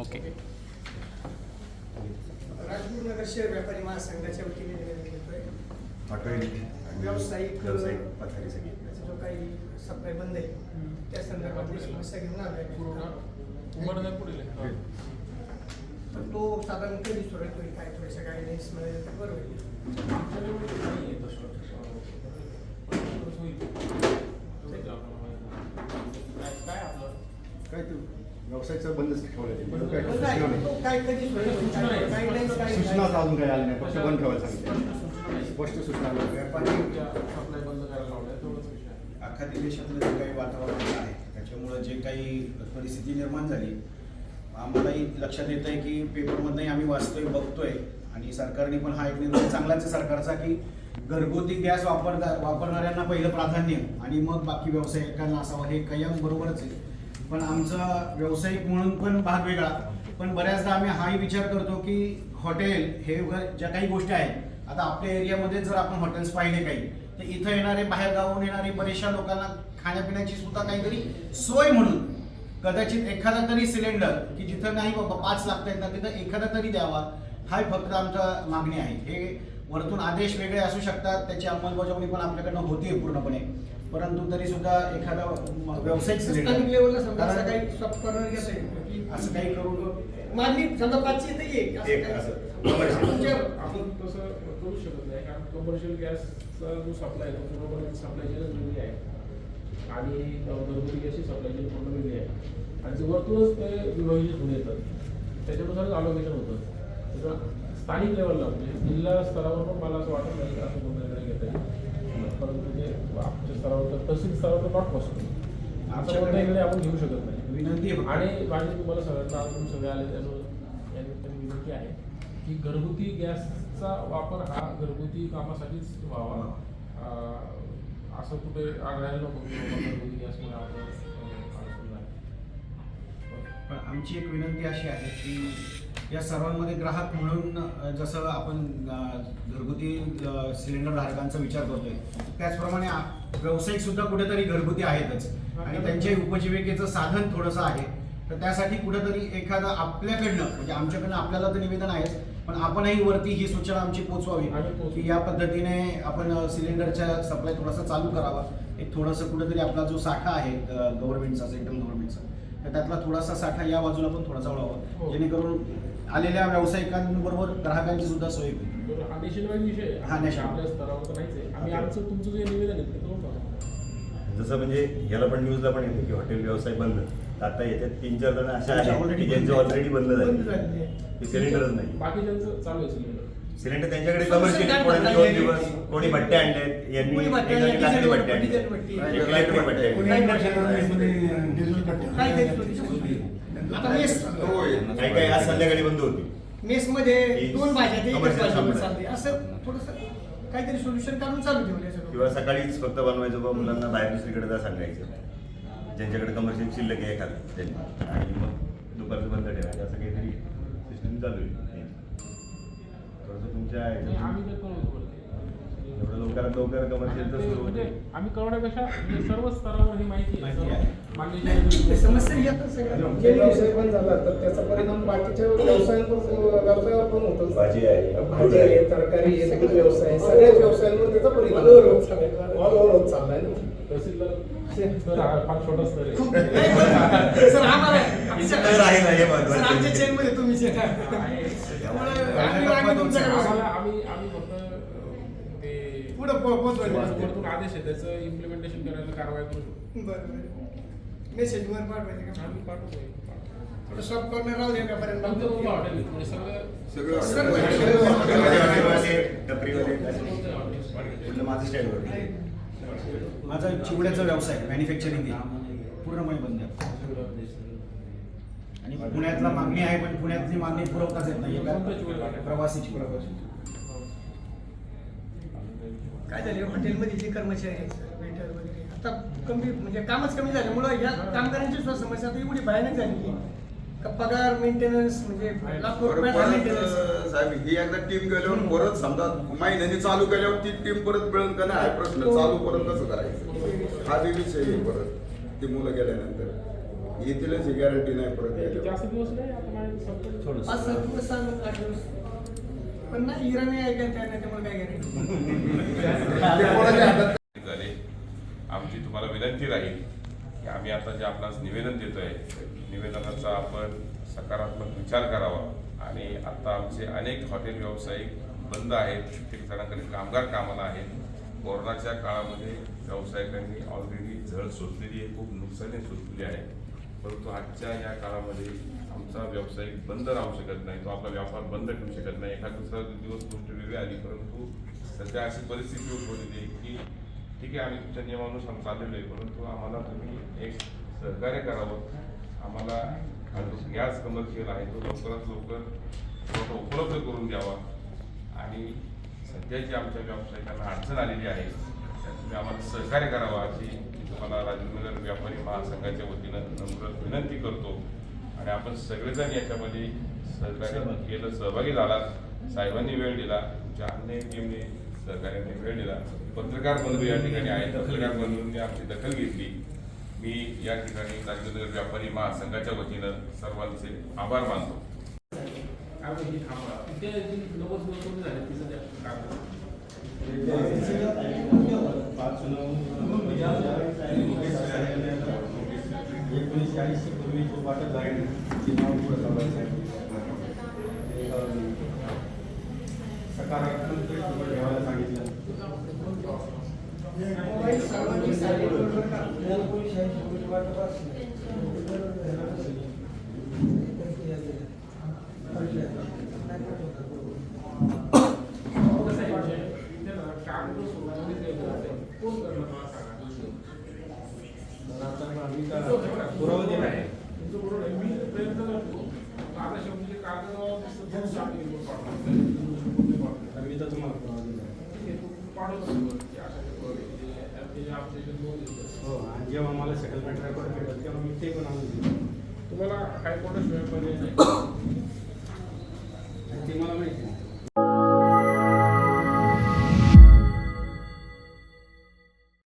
Okay. Rajguru नगर शहर व्यापारी महासंघाच्या वतीने निवेदन देतोय. हॉटेल व्यावसायिक पथारी सगळी जो काही सप्लाय बंद आहे त्या संदर्भातली समस्या घेऊन आलोय. तर तो साधारण कधी सुरू होईल काय थोड्याशा गाईडलाईन्स मध्ये बरं होईल. काय तू व्यवसायाचं बंदच ठेवलं काय कधी सुरू होईल गाईडलाईन्स काय सूचना अजून काही आली नाही, फक्त बंद ठेवायला सांगितलं. स्पष्ट सूचना व्यापारी अख्खा देशातलं जे काही वातावरण आहे त्याच्यामुळं जे काही परिस्थिती निर्माण झाली आम्हालाही लक्षात येत आहे की पेपरमधनंही आम्ही वाचतोय बघतोय आणि सरकारने पण हा एक निर्णय चांगलाच आहे सरकारचा की घरगुती गॅस वापरणाऱ्यांना पहिलं प्राधान्य आणि मग बाकी व्यावसायिकांना असावं हे कायम बरोबरच आहे. पण आमचा व्यावसायिक म्हणून पण भाग वेगळा. पण बऱ्याचदा आम्ही हाही विचार करतो की हॉटेल हे ज्या काही गोष्टी आहेत आता आपल्या एरियामध्ये जर आपण हॉटेल्स पाहिले काही तर इथं येणारे बाहेर गावाहून येणारे बरेचशा लोकांना खाण्यापिण्याची सुद्धा काहीतरी सोय म्हणून कदाचित एखादा तरी सिलेंडर की जिथं नाही बाबा 5 लागतात ना तिथं एखादा तरी द्यावा हा फक्त आमचा मागणी आहे. हे वरतून आदेश वेगळे असू शकतात त्याची अंमलबजावणी पण आपल्याकडनं होते पूर्णपणे परंतु तरी सुद्धा एखादा व्यावसायिक सिलेंडर असं काही करून मागणी समजा 5ची आपण तसं करू शकत नाही कारण कमर्शियल गॅसचा जो सप्लाय आहे तो पूर्णपणे सप्लाय चेनच वेगळी आहे आणि घरगुती गॅसची सप्लाय चेन पूर्ण वेगळी आहे आणि ते वरतूनच ते विभाजित होऊन येतात त्याच्यानुसारच अलोकेशन होतं. त्याचं स्थानिक लेवलला म्हणजे जिल्हा स्तरावर पण मला असं वाटत नाही असं कोणत्याकडे घेता येईल परंतु ते आमच्या स्तरावर तर तहसील स्तरावर तर नॉट पॉसिबल आमच्याकडे आपण घेऊ शकत नाही विनंती आहे. आणि माझी तुम्हाला सगळ्यांना अजून सगळे आले त्यानुसार विनंती आहे की घरगुती गॅसचा वापर हा घरगुती कामासाठीच व्हावा. असं कुठे आढळायला नको की बाबा घरगुती गॅसमुळे आपण पण आमची एक विनंती अशी आहे की या सर्वांमध्ये ग्राहक म्हणून जसं आपण घरगुती सिलेंडर धारकांचा विचार करतोय त्याचप्रमाणे व्यावसायिक सुद्धा कुठेतरी घरगुती आहेतच आणि त्यांच्या उपजीविकेचं साधन थोडंसं आहे. तर त्यासाठी कुठेतरी एखादा आपल्याकडनं म्हणजे आमच्याकडनं आपल्याला तर निवेदन आहेच पण आपणही वरती ही सूचना आमची पोचवावी की या पद्धतीने आपण सिलेंडरच्या सप्लाय थोडासा चालू करावा. एक थोडंसं कुठेतरी आपला जो साठा आहे गव्हर्नमेंटचा सेंट्रल गव्हर्नमेंटचा तर त्यातला थोडासा साठा या बाजूला पण थोडासा वळावा जेणेकरून आलेल्या व्यावसायिकांबरोबर ग्राहकांची सुद्धा सोय होईल. हा नेशनवाईड विषय हा नेशनल आपल्या स्तरावर तर नाहीच आहे. आम्ही आमचं तुमचं जे निवेदन आहे ते करून टाकू. जसं म्हणजे याला पण न्यूजला पण येते की हॉटेल व्यवसाय बंद. आता याच्यात 3-4 जण अशा आहेत की ज्यांचं ऑलरेडी बंद झाले की सिलेंडरच नाही. बाकी ज्यांचं चालू आहे सिलेंडर त्यांच्याकडे कमर्शियल कोणी 2 दिवस कोणी भट्टे आणले यांनी लाकडी भट्टे आणले इलेक्ट्रिक भट्टे काही काही आज संध्याकाळी बंद होती. मेस मध्ये 2 भाज्या Commercial चालते असं थोडंसं काहीतरी सोल्युशन काढून चालू ठेवलं किंवा सकाळीच फक्त बनवायचं बा मुलांना बाहेर दुसरीकडे जा सांगायचं ज्यांच्याकडे कमर्शियल शिल्लक आहे एखादं त्यांनी आणि मग दुपारचं बंद ठेवायचं असं काहीतरी सिस्टम चालू आहे. थोडंसं तुमच्या आम्ही ते करू एवढं लवकरात लवकर कमर्शियलचं सुरू म्हणजे होते. आम्ही कळवण्यापेक्षा सर्व स्तरावर ही माहिती आहे. मान्य समस्या येतात सगळ्या व्यवसाय बंद झाला तर त्याचा परिणाम बाकीच्या व्यवसायावर पण होतो. भाजी आहे भाजी आहे तरकारी आहे सगळे व्यवसाय सगळ्याच व्यवसायांवर त्याचा परिणाम ऑल ओव्हर होत चाललाय ना. तहसीलदार फार छोटा स्तर आहे. सर आम्हाला हे महत्त्वाचं. आमच्या चेन मध्ये तुम्ही चेन त्यामुळे आम्ही तुमच्याकडे आम्ही फक्त ते पुढे पोहोचवायला वरतून आदेश आहे त्याचं इम्प्लिमेंटेशन करायला कारवाई करू शकतो. बरं मेसेजवर पाठवायचं का आम्ही पाठवतोय. थोडं सॉफ्ट कॉर्नर राहू द्या व्यापाऱ्यांना आमचं मोठं हॉटेल आहे. म्हणजे सगळं टपरीवाले माझं स्टाईलवर माझा चिवड्याचा व्यवसाय मॅन्युफॅक्चरिंग पूर्णपणे बंद आहे आणि पुण्यातला मागणी आहे पण पुण्यातली मागणी पुरवताच येत नाही प्रवासी चिवडा. काय झाले हॉटेलमध्ये जे कर्मचारी आहेत वेटर वगैरे आता कमी म्हणजे कामच कमी झाल्यामुळं या कामगारांची सुद्धा समस्या आता एवढी भयानक झाली का पगार मेंटेनन्स म्हणजे लाखो रुपयाचा मेंटेनन्स. साहेब ही एकदा टीम गेल्यावर परत समजा महिन्याने चालू केल्यावर ती टीम परत मिळेल का नाही हा प्रश्न चालू परत कसं करायचं हा विषय आहे परत ती मुलं गेल्यानंतर येतीलच ही गॅरंटी नाही परत ते गेल्यावर. जास्त दिवस नाही आता माझ्या संपलं. 5-7 दिवस सांगून 8 दिवस पण नाही इरा नाही ऐकायला तयार नाही त्यामुळे काय गॅरंटी ते कोणाच्या हातात झाले. आमची तुम्हाला विनंती राहील की आम्ही आता जे आपणास निवेदन देतोय निवेदनाचा आपण सकारात्मक विचार करावा आणि आता आमचे अनेक हॉटेल व्यावसायिक बंद आहेत, कित्येक जणांकडे कामगार कामाला आहेत. कोरोनाच्या काळामध्ये व्यावसायिकांनी ऑलरेडी झळ सोसलेली आहे, खूप नुकसाने सोसलेली आहे. परंतु आजच्या या काळामध्ये आमचा व्यावसायिक बंद राहू शकत नाही, तो आपला व्यापार बंद ठेवू शकत नाही. एखाद दुसरा दिवस गोष्ट वेगळी आली, परंतु सध्या अशी परिस्थिती उद्भवलेली आहे की ठीक आहे आम्ही तुमच्या नियमानुसार चाललेलो आहे, परंतु आम्हाला तुम्ही एक सहकार्य करावं. आम्हाला हा जो गॅस कमर्शियल आहे तो लवकरात लवकर पुरवठा उपलब्ध करून द्यावा आणि सध्या जी आमच्या व्यावसायिकांना अडचण आलेली आहे त्यात तुम्ही आम्हाला सहकार्य करावं अशी मी तुम्हाला राजनगर व्यापारी महासंघाच्या वतीनं नम्र विनंती करतो. आणि आपण सगळेजण याच्यामध्ये सहकार्य केलं, सहभागी झालात, साहेबांनी वेळ दिला, तुमच्या अन्य टीमने सहकार्याने वेळ दिला. पत्रकार बंधू या ठिकाणी आहेत, पत्रकार बंधूंनी आमची दखल घेतली. मी या ठिकाणी राजनगर व्यापारी महासंघाच्या वतीनं सर्वांचे आभार मानतो. आम्ही ही थांबा. ते जी 90 दिवस पूर्ण झाले ती सध्या काम सकारात्मक घ्यायला सांगितलं. पुरावा दिला आहे. मी प्रयत्न करतो आता शेवटी कागद मी तर तुम्हाला पुरावा दिला आहे. हो, आणि जेव्हा मला सेटलमेंट रेकॉर्ड भेटत तेव्हा मी ते पण आणून दिलं. तुम्हाला हायकोर्टाशिवाय पर्याय नाही. ते मला माहिती आहे.